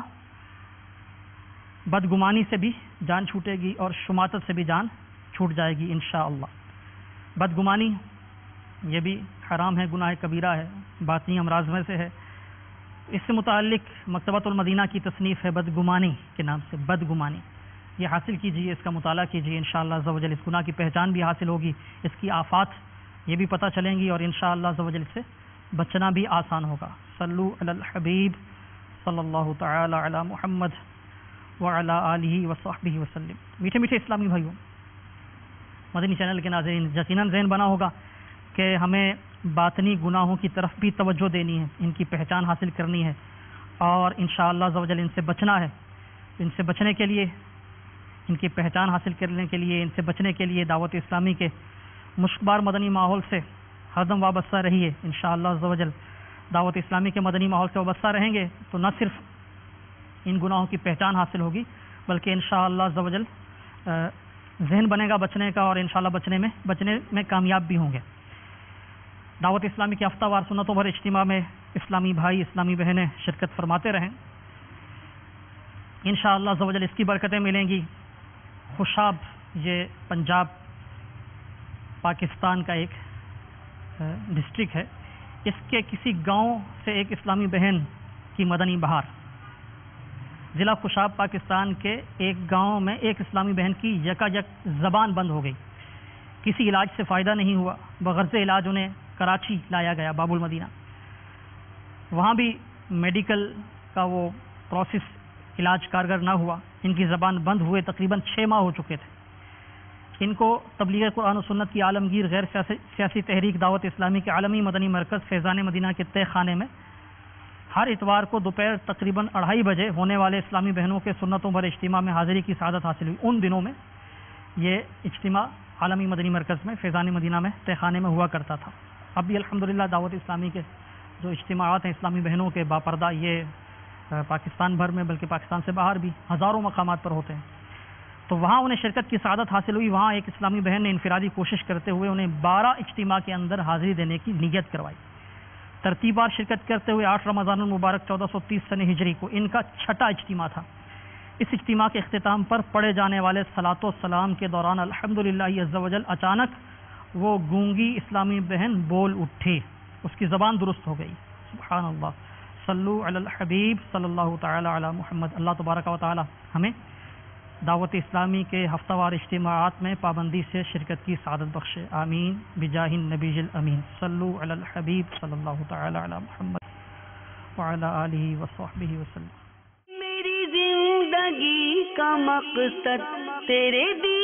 بدگمانی سے بھی جان چھوٹے گی اور شماتت سے بھی جان چھوٹ جائے گی انشاءاللہ۔ بدگمانی یہ بھی حرام ہے، گناہ کبیرہ ہے، باطنی امراض میں سے ہے۔ اس سے متعلق مکتبۃ المدینہ کی تصنیف ہے بدگمانی کے نام سے، بدگمانی، یہ حاصل کیجئے، اس کا مطالعہ کیجئے، انشاءاللہ عز و جل اس گناہ کی پہچان بھی حاصل ہوگی، اس کی آفات یہ بھی پتہ چلیں گی، اور انشاءاللہ عز و جل سے بچنا بھی آسان ہوگا۔ صلو علی الحبیب صلی اللہ تعالی علی محمد وعلی آلہ وصحبہ وسلم۔ میٹھے میٹھے اسلامی بھائیوں، مدنی چینل کے ناظرین، یقیناً ذہن بنا ہوگا کہ ہمیں باطنی گناہوں کی طرف بھی توجہ دینی ہے، ان کی پہچان حاصل کرنی ہے، اور انشاءاللہ عز و جل ان سے بچنا ہے۔ ان سے بچنے کے لیے، ان کی پہچان حاصل کرنے کے لیے، ان سے بچنے کے لیے دعوت اسلامی کے مشکبار مدنی ماحول سے ہردم وابستہ رہیے۔ انشاءاللہ عز و جل دعوت اسلامی کے مدنی ماحول سے وابستہ رہیں گے تو نہ صرف ان گناہوں کی پہچان حاصل ہوگی، بلکہ انشاءاللہ عز و جل ذہن بنے گا بچنے کا، اور انشاءاللہ بچنے میں کامیاب بھی ہوں گے۔ دعوت اسلامی کے ہفتہ وار سنتوں بھر اجتماع میں اسلامی بھائی، اسلامی بہنیں شرکت فرماتے رہیں، انشاءاللہ عز و جل اس کی برکتیں ملیں گی۔ خوشاب یہ پنجاب پاکستان کا ایک ڈسٹرکٹ ہے، اس کے کسی گاؤں سے ایک اسلامی بہن کی مدنی بہار، ضلع خوشاب پاکستان کے ایک گاؤں میں ایک اسلامی بہن کی یکایک زبان بند ہو گئی، کسی علاج سے فائدہ نہیں ہوا، بغرض علاج انہیں کراچی لایا گیا، باب المدینہ، وہاں بھی میڈیکل کا وہ پروسیس علاج کارگر نہ ہوا، ان کی زبان بند ہوئے تقریباً 6 ماہ ہو چکے تھے۔ ان کو تبلیغ قرآن و سنت کی عالمگیر غیر سیاسی تحریک دعوت اسلامی کے عالمی مدنی مرکز فیضان مدینہ کے تہ خانے میں ہر اتوار کو دوپہر تقریباً 2:30 بجے ہونے والے اسلامی بہنوں کے سنتوں بھر اجتماع میں حاضری کی سعادت حاصل ہوئی۔ ان دنوں میں یہ اجتماع عالمی مدنی مرکز میں فیضان مدینہ میں تہ خانے میں ہوا کرتا تھا۔ اب بھی الحمدللہ دعوت اسلامی کے جو اجتماعات ہیں اسلامی بہنوں کے باپردہ، یہ پاکستان بھر میں بلکہ پاکستان سے باہر بھی ہزاروں مقامات پر ہوتے ہیں، تو وہاں انہیں شرکت کی سعادت حاصل ہوئی۔ وہاں ایک اسلامی بہن نے انفرادی کوشش کرتے ہوئے انہیں 12 اجتماع کے اندر حاضری دینے کی نیت کروائی۔ ترتیب بار شرکت کرتے ہوئے 8 رمضان المبارک 1430 سن ہجری کو ان کا 6واں اجتماع تھا۔ اس اجتماع کے اختتام پر پڑھے جانے والے صلاۃ و سلام کے دوران الحمدللہ عز و جل اچانک وہ گونگی اسلامی بہن بول اٹھی، اس کی زبان درست ہو گئی۔ سبحان اللہ، صلو علی الحبیب صلی اللہ تعالی علی محمد۔ اللہ تبارک و تعالی ہمیں دعوت اسلامی کے ہفتہ وار اجتماعات میں پابندی سے شرکت کی سعادت بخشے، آمین بجاہ النبی الامین۔ صلو علی الحبیب صلی اللہ تعالی علی محمد وعلی آلہ وصحبہ وسلم۔ میری زندگی کا مقصد تیرے دین